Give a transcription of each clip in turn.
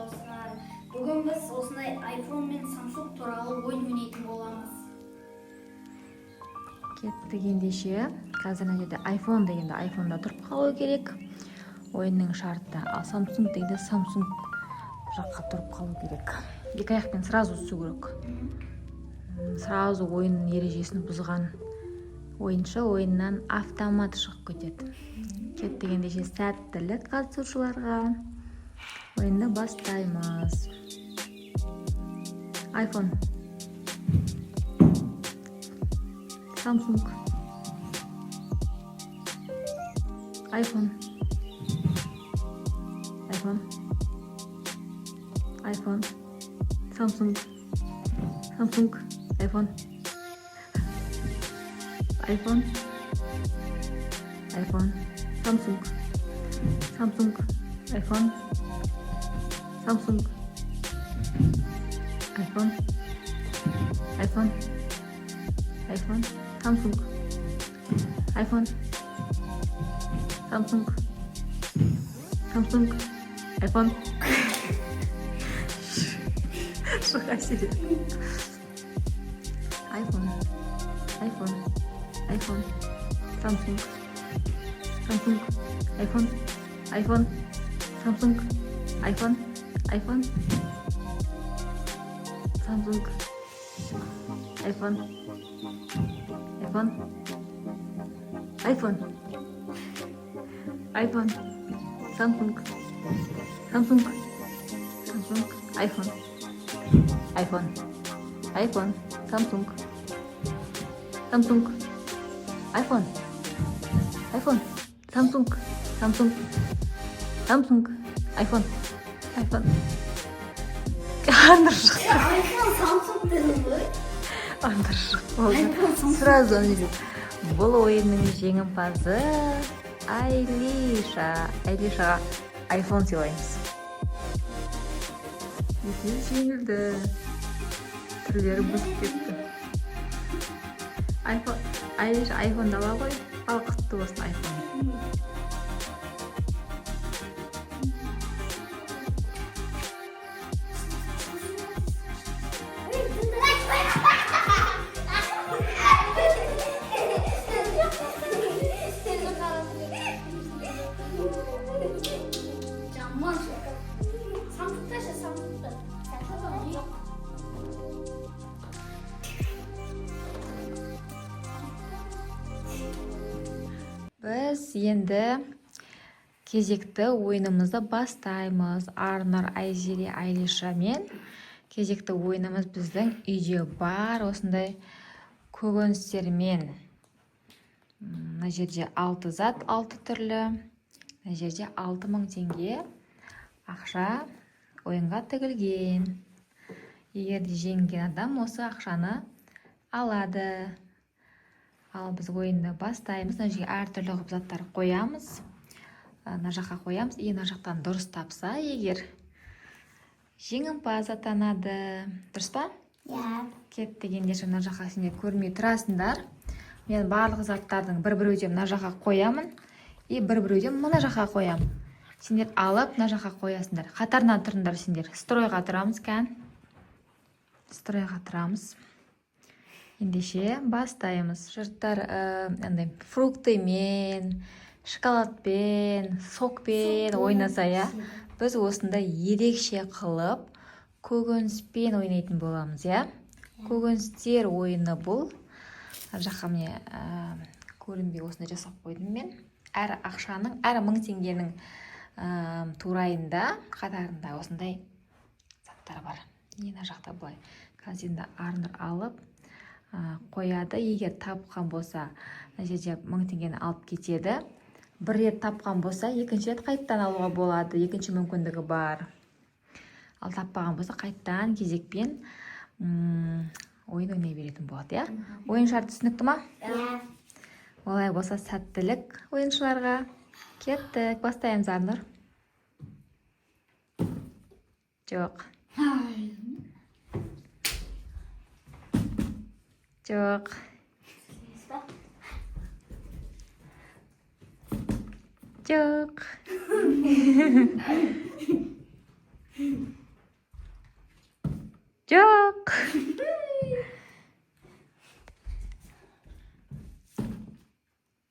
достар. Бүгін біз осындай iPhone мен Samsung туралы ойын ойнайтын боламыз. Кеттік ендеше. Қазір мына жерде iPhone дегенде iPhone-да тұрып қалу керек. Ойынның шарты. Ал Samsung дегенде Samsung жаққа тұрып қалу керек. Екі аяқпен сразу түсу керек. Сразу ойынның ережесін бұзған ойыншы ойыннан автомат шығып кетеді. Кеттік ендеше сәттілік қатысушыларға. Ойынды бастаймыз. iPhone, Samsung, iPhone, iPhone, iPhone, Samsung, Samsung, iPhone, iPhone, iPhone, Samsung, Samsung, iPhone, Samsung, iPhone, iPhone, iPhone, Samsung, iPhone, Samsung, Samsung, iPhone. Makasih. iPhone, iPhone, iPhone, Samsung, Samsung, iPhone, iPhone, Samsung, iPhone, iPhone, Samsung, iPhone, iPhone, iPhone, iPhone, Samsung, Samsung, Samsung, iPhone, iPhone, iPhone, Samsung, Samsung, iPhone, iPhone, Samsung, Samsung, Samsung, iPhone, iPhone. Андыр шықты. iPhone Samsung дедім ғой. Андыр шықты. Сразу бұл ойынның жеңімпазы Айлиша. Айлишаға iPhone сыйлаймыз. Екеуі жеңілді. Түрлері бұзып кетті. Айлиша iPhone ала ғой. Ал құтты болсын iPhone. Біз енді кезекті ойынымызды бастаймыз. Арнар, Айзере, Айлиша мен кезекті ойынымыз біздің үйде бар осындай көкөністермен. Мына жерде 6 зат, 6 түрлі. Мына жерде 6000 теңге ақша ойынға тігілген. Егер де жеңген адам осы ақшаны алады. Ал біз ойынды бастаймыз. Мына жерге әртүрлі қылып заттар қоямыз. Мына жаққа қоямыз. Мына жақтан дұрыс тапса, егер жеңімпаз атанады. Дұрыс па? Иә. Кеттік ендеше мына жаққа сендер көрмей тұрасыңдар. Мен барлық заттардың бір-біреуден мына жаққа қоямын. Бір-біреуден мына жаққа қоямын. Сендер алып мына жаққа қоясыңдар. Қатарынан тұрыңдар сендер. Стройға тұрамыз кән. Стройға тұрамыз. Ендеше бастаймыз. Жұрттар фруктымен, шоколадпен, сокпен ойнаса, я. Біз осында ерекше қылып көкөніспен ойнайтын боламыз, я. Көкөністер ойыны бұл. Жаққа міне көрінбей осында жасап қойдым мен. Әр ақшаның, әр 1000 теңгенің турайында, қатарында осындай заттар бар. Мына жақта былай. Қазір Арнар алып қояды. Егер тапқан болса, мына жерде 1000 теңгені алып кетеді. Бір рет тапқан болса, екінші рет қайттан алуға болады. Екінші мүмкіндігі бар. Ал таппаған болса, қайттан кезекпен ойын ойнай беретін болады, я? Ойын шарты түсінікті ма? Иә. Олай болса сәттілік ойыншыларға. Кеттік, бастаймыз Арнар. Жоқ. Жоқ. Жоқ. Жоқ.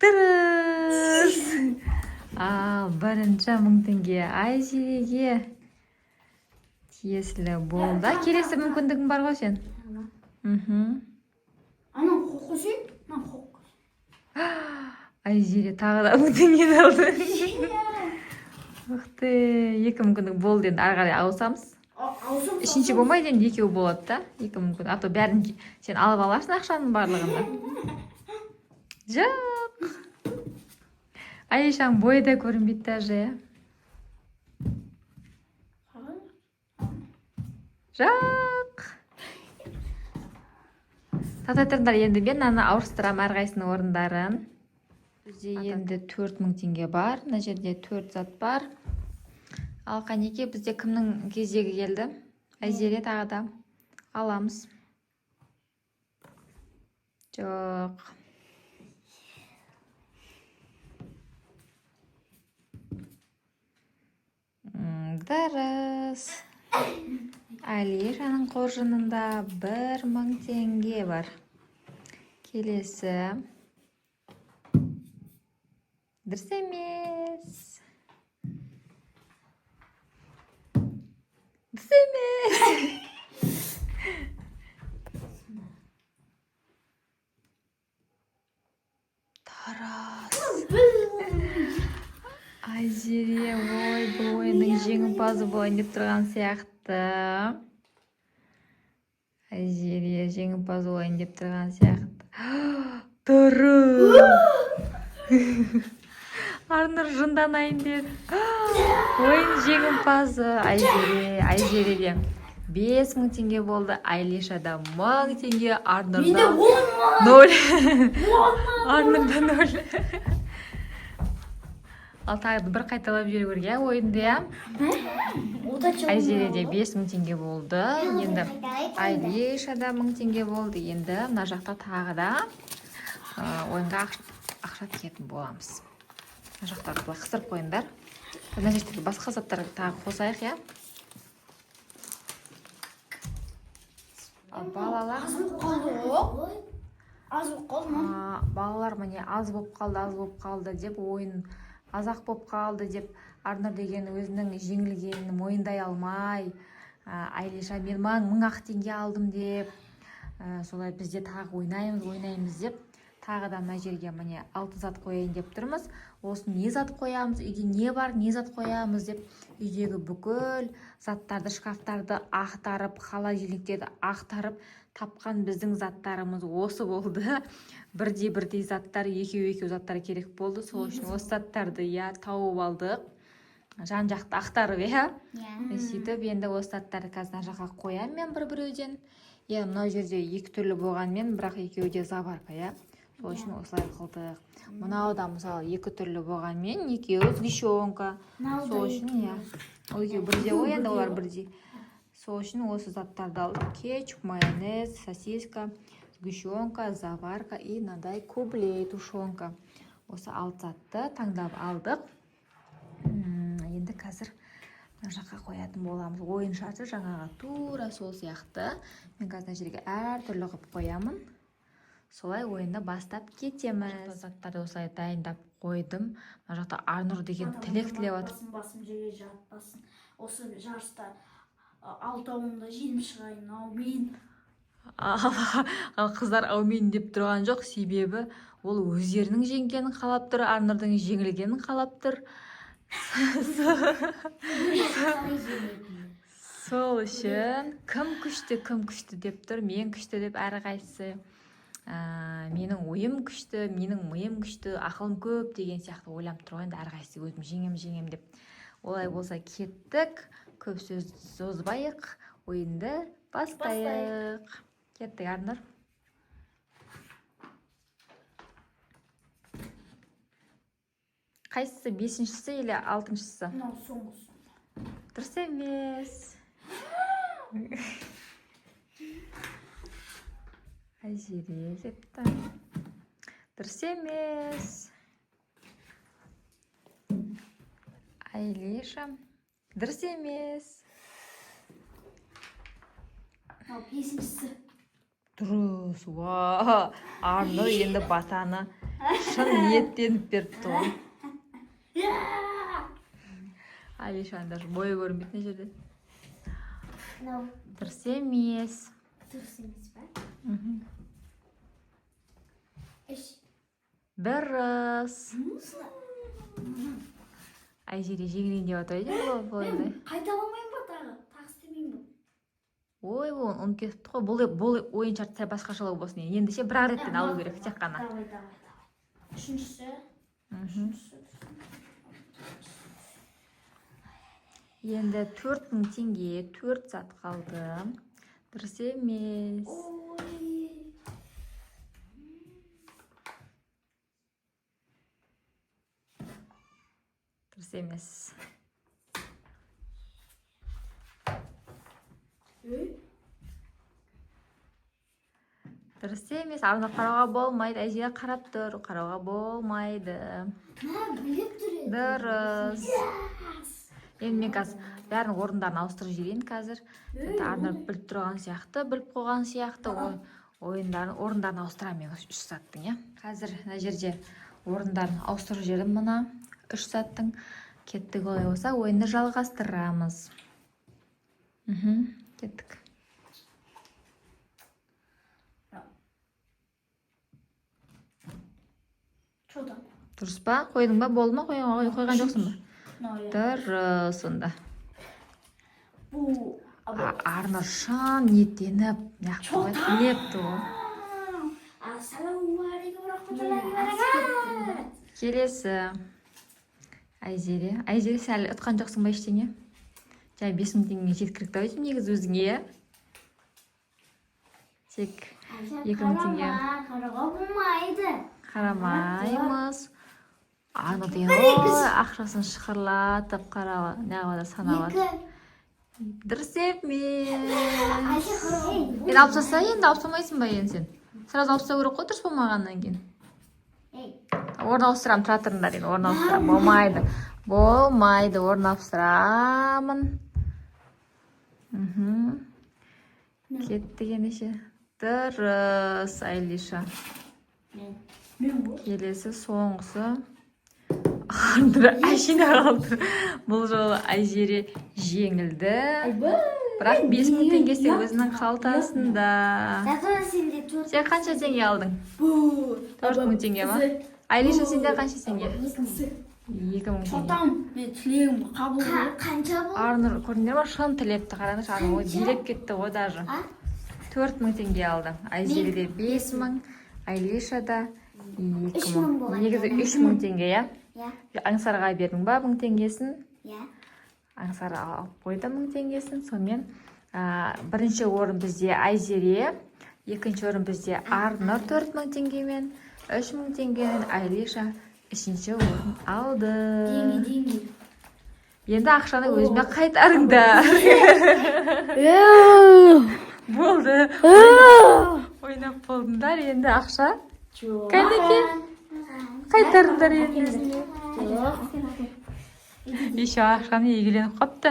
Дұрыс. Ал бірінші 1000 теңге Айзереге тиесілі болды. Келесі мүмкіндігің бар ғой сен. Ана қоқысы, ана қоқысы. Айзере тағы да 1000 теңгені алды. Уқты, 2 мүмкіндік болды енді ары қарай ауысамыз. Үшінші болмайды енді екеу болады да. 2 мүмкіндік. А то бәрін сен алып аласың ақшаның барлығында. Жоқ. Айшаң бойы да көрінбейді даже. Жоқ. Тататырдар, енді мен ана ауырыстырам әрқайсының орындарын. Бізде енді 4000 теңге бар. Мына жерде 4 зат бар. Ал Қанеке, бізде кімнің кезегі келді? Айзере тағы да аламыз. Жоқ. Дұрыс. Алишаның қоржынында 1000 теңге бар. Келесі. Дұрыс емес. Дұрыс емес. Тарас. Айзере, ой, бұл ойынның жеңімпазы болайын деп тұрған сияқты. Айзере жеңімпаз болайын деп тұрған сияқты. Дұрыс. Арнұр жынданайын деді. Ойын жеңімпазы Айзереде 5000 теңге болды. Айлишада 1000 теңге, Арнұрда 0. Арнұрда 0. Ал тағы бір қайталап жіберу керек, иә, ойынды, иә? Айзереде 5000 теңге болды. Енді Айлишада 1000 теңге болды. Енді мына жақта тағы да ойынға ақша тиетін боламыз. Мына жақтарды былай қыстырып қойыңдар. Мына жердегі басқа заттарды тағы қосайық, иә? Балалар Аз болып қалды ма? Балалар міне аз болып қалды деп ойын азақ болып қалды деп Арнұр деген өзінің жеңілгенін мойындай алмай, Айлиша мен 1000 теңге алдым деп, солай бізде тағы ойнаймыз деп, тағы да мына жерге міне 6 зат қояйын деп тұрмыз. Осы не зат қоямыз, үйде не бар, не зат қоямыз деп, үйдегі бүкіл заттарды, шкафтарды ақтарып, холодильниктерді ақтарып, тапқан біздің заттарымыз осы болды. Бірдей заттар, екеу заттар керек болды. Сол үшін осы заттарды тауып алдық. Жан-жақты ақтарып, сөйтіп, енді осы заттарды қазір мына жаққа қоямын мен бір-біреуден. Мына жерде 2 түрлі болғанмен, бірақ екеуде заварка, сол үшін осылай қылдық. Мынау да мысалы 2 түрлі болғанмен, екеуі сгущенка. Сол үшін, ол екеуі бірдей ғой, енді олар бірдей. Сол үшін осы заттарды алдық. Кетчуп, майонез, сосиска, сгущенка, заварка и мынадай кублей, тушенка. Осы 6 затты таңдап алдық. Енді қазір мына жаққа қоятын боламыз. Ойын шарты жаңаға тура сол сияқты. Мен қазір жерге әртүрлі қылып қоямын. Солай ойынды бастап кетеміз. Заттарды осылай дайындап қойдым. Мына жақта Арнұр деген тілек тілеп отыр. Басым жерге жатпасын. Осы жарыста алтауымда жеңіп шығайын, аумин. Ал қыздар аумин деп тұрған жоқ, себебі ол өздерінің жеңгенін қалап тұр, Арнұрдың жеңілгенін қалап тұр. Сол үшін кім күшті деп тұр, мен күшті деп әрқайсысы. Менің ойым күшті, менің миым күшті, ақылым көп деген сияқты ойлап тұр ғой, енді әрқайсысы өзім жеңем деп. Олай болса кеттік, көп сөз созбайық, ойынды бастайық. Кеттік, Арнұр. Қайсысы, 5-шісі или 6-шысы? Мынау соңғысы. Дұрыс емес. Айзере депті. Дұрыс емес. Айлиша. Дұрыс емес. Ал бесіншісі. Дұрыс. Уа, Арнұр енді батаны шын ниеттеніп беріпті ғой. Алишаның даже бойы көрінбейді мына жерде. Дұрыс емес. Дұрыс емес па? Дұрыс. Айзере жеңілейін деп отыр еді ғой. Қайталамайын ба тағы? Тағы істемейін ба? Ой, оны кетіпті ғой. Бұл ойын шарты сәл басқашалау болсын. Ендеше бір реттен алу керек, тек қана. Давай. Үшіншісі. Енді 4000 теңге 4 зат қалды. Дұрыс емес. Дұрыс емес. Дұрыс емес. Арны қарауға болмайды. Әжеге қарап тұр. Қарауға болмайды. Дұрыс. Енді мен қазір бәрінің орындарын ауыстырып жіберейін қазір. Арны біліп тұрған сияқты, біліп қойған сияқты орындарын ауыстырамын мен 3 саттың, иә. Қазір мына жерде орындарын ауыстырып жібердім мына 3 саттың. Кеттік, олай болса ойынды жалғастырамыз. Кеттік. Дұрыс па? Қойдың ба? Болды ма? Қойған жоқсын ба? Дұрыс онда. Арнұр шын ниеттеніп, нақтылай тілепті ғой. Келесі. Айзере сәл ұтқан жоқсын ба ештеңе? Жай 5000 теңге жеткілікті өйтім негіз өзіңе, е? Тек 2000 теңге. Қарауға болмайды. Қарамаймыз. Арнұр деген ақшасын шықырлатып қарауы, неғывада санауады. Дұрыс емес. Енді алып тастаса, енді алып тастамайсың ба енді сен? Сразу алып тастау керек қой, дұрыс болмағаннан кейін. Орын ауыстырамын, тұра тұрыңдар енді, орын ауыстырамын. Болмайды, орын ауыстырамын. Кетті ендеше. Дұрыс, Алиша. Келесі соңғысы. Арнұр әшейін қалды. Бұл жолы Айзере жеңілді. Бірақ 5000 теңгесі өзінің қалтасында. Сен қанша теңге алдың? 4000 теңге ма? Алиша, сенде қанша теңге? 2000 теңге. Мен тілегім қабыл болды. Қанша болды? Арнұр, көрдіңдер ма? Шын тілепті, қараңызшы. Арнұр билеп кетті ғой даже. 4000 теңге алды. Айзереде 5000, Алишада 2000. Негізі 3000 теңге, я? Аңсарға бердің ба 1000 теңгесін? Аңсарға алып қойды 1000 теңгесін. Сонымен бірінші орын бізде Айзере, екінші орын бізде Арнұр 4000 теңгемен, 3000 теңгемен Алиша үшінші орын алды. Енді ақшаны өзіме қайтарыңдар. Болды. Ойнап болдыңдар, енді ақша. Кәнеке? Қайтарыңдар енді өзіне. Еще ақшаны егеленіп қапты.